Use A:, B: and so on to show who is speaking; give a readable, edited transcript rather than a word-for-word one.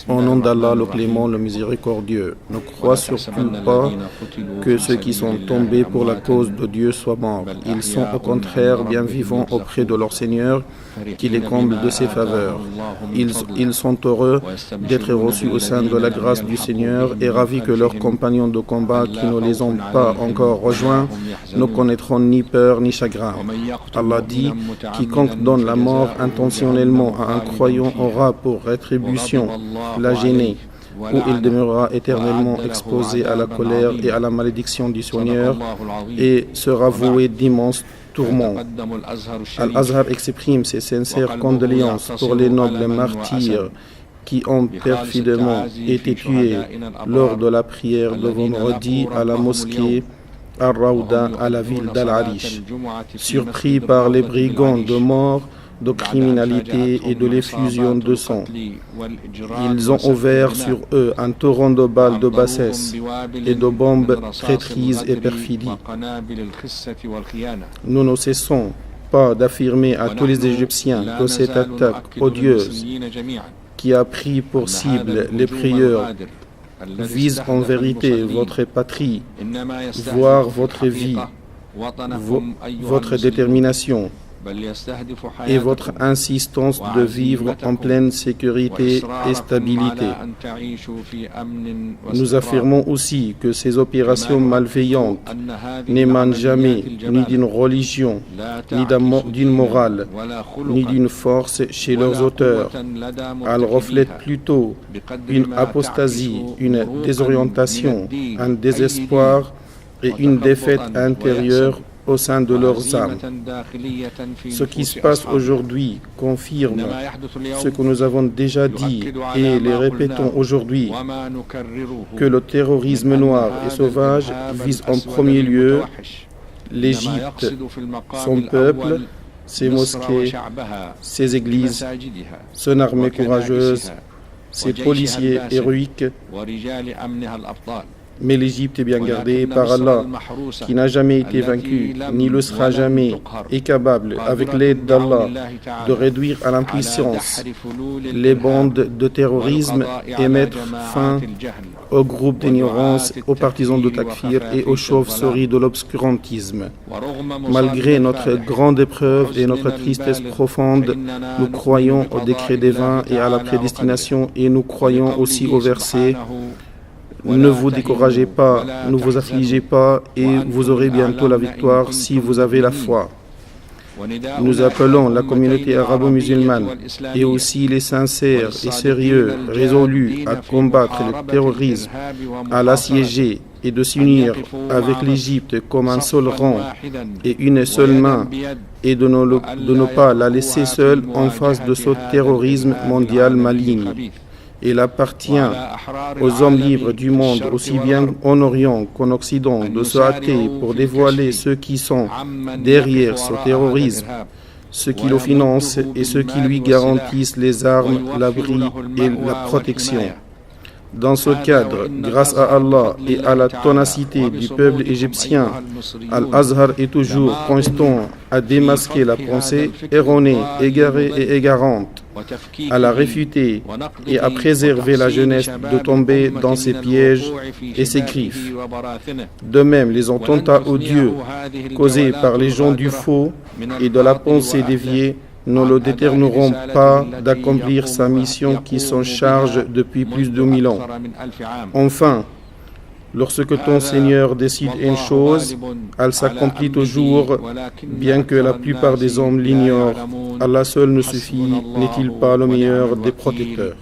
A: Au nom d'Allah, le clément, le miséricordieux, ne crois surtout pas que ceux qui sont tombés pour la cause de Dieu soient morts. Ils sont au contraire bien vivants auprès de leur Seigneur, qui les comble de ses faveurs. Ils sont heureux d'être reçus au sein de la grâce du Seigneur et ravis que leurs compagnons de combat qui ne les ont pas encore rejoints ne connaîtront ni peur ni chagrin. Allah dit, quiconque donne la mort intentionnellement à un croyant aura pour rétribution la gênée, où il demeurera éternellement exposé à la colère et à la malédiction du Seigneur et sera voué d'immenses tourments. Al-Azhar exprime ses sincères condoléances pour les nobles martyrs qui ont perfidement été tués lors de la prière de vendredi à la mosquée Al-Rawda à la ville d'Al-Arish. Surpris par les brigands de mort, de criminalité et de l'effusion de sang, ils ont ouvert sur eux un torrent de balles de bassesse et de bombes traîtrises et perfidies. Nous ne cessons pas d'affirmer à tous les Égyptiens que cette attaque odieuse qui a pris pour cible les prieurs vise en vérité votre patrie, voire votre vie, votre détermination et votre insistance de vivre en pleine sécurité et stabilité. Nous affirmons aussi que ces opérations malveillantes n'émanent jamais ni d'une religion, ni d'une morale, ni d'une force chez leurs auteurs. Elles reflètent plutôt une apostasie, une désorientation, un désespoir et une défaite intérieure au sein de leurs âmes. Ce qui se passe aujourd'hui confirme ce que nous avons déjà dit et les répétons aujourd'hui, que le terrorisme noir et sauvage vise en premier lieu l'Égypte, son peuple, ses mosquées, ses églises, son armée courageuse, ses policiers héroïques. Mais l'Égypte est bien gardée par Allah, qui n'a jamais été vaincu, ni le sera jamais, et capable, avec l'aide d'Allah, de réduire à l'impuissance les bandes de terrorisme et mettre fin aux groupes d'ignorance, aux partisans de Takfir et aux chauves-souris de l'obscurantisme. Malgré notre grande épreuve et notre tristesse profonde, nous croyons au décret divin et à la prédestination, et nous croyons aussi au verset: ne vous découragez pas, ne vous affligez pas, et vous aurez bientôt la victoire si vous avez la foi. Nous appelons la communauté arabo-musulmane et aussi les sincères et sérieux, résolus à combattre le terrorisme, à l'assiéger et de s'unir avec l'Égypte comme un seul rang et une seule main, et de ne pas la laisser seule en face de ce terrorisme mondial maligne. Il appartient aux hommes libres du monde, aussi bien en Orient qu'en Occident, de se hâter pour dévoiler ceux qui sont derrière ce terrorisme, ceux qui le financent et ceux qui lui garantissent les armes, l'abri et la protection. Dans ce cadre, grâce à Allah et à la ténacité du peuple égyptien, Al-Azhar est toujours constant à démasquer la pensée erronée, égarée et égarante, à la réfuter et à préserver la jeunesse de tomber dans ses pièges et ses griffes. De même, les attentats odieux causés par les gens du faux et de la pensée déviée ne le détourneront pas d'accomplir sa mission qui s'en charge depuis plus de 1000 ans. Enfin, lorsque ton Seigneur décide une chose, elle s'accomplit toujours, bien que la plupart des hommes l'ignorent. Allah seul ne suffit, n'est-il pas le meilleur des protecteurs?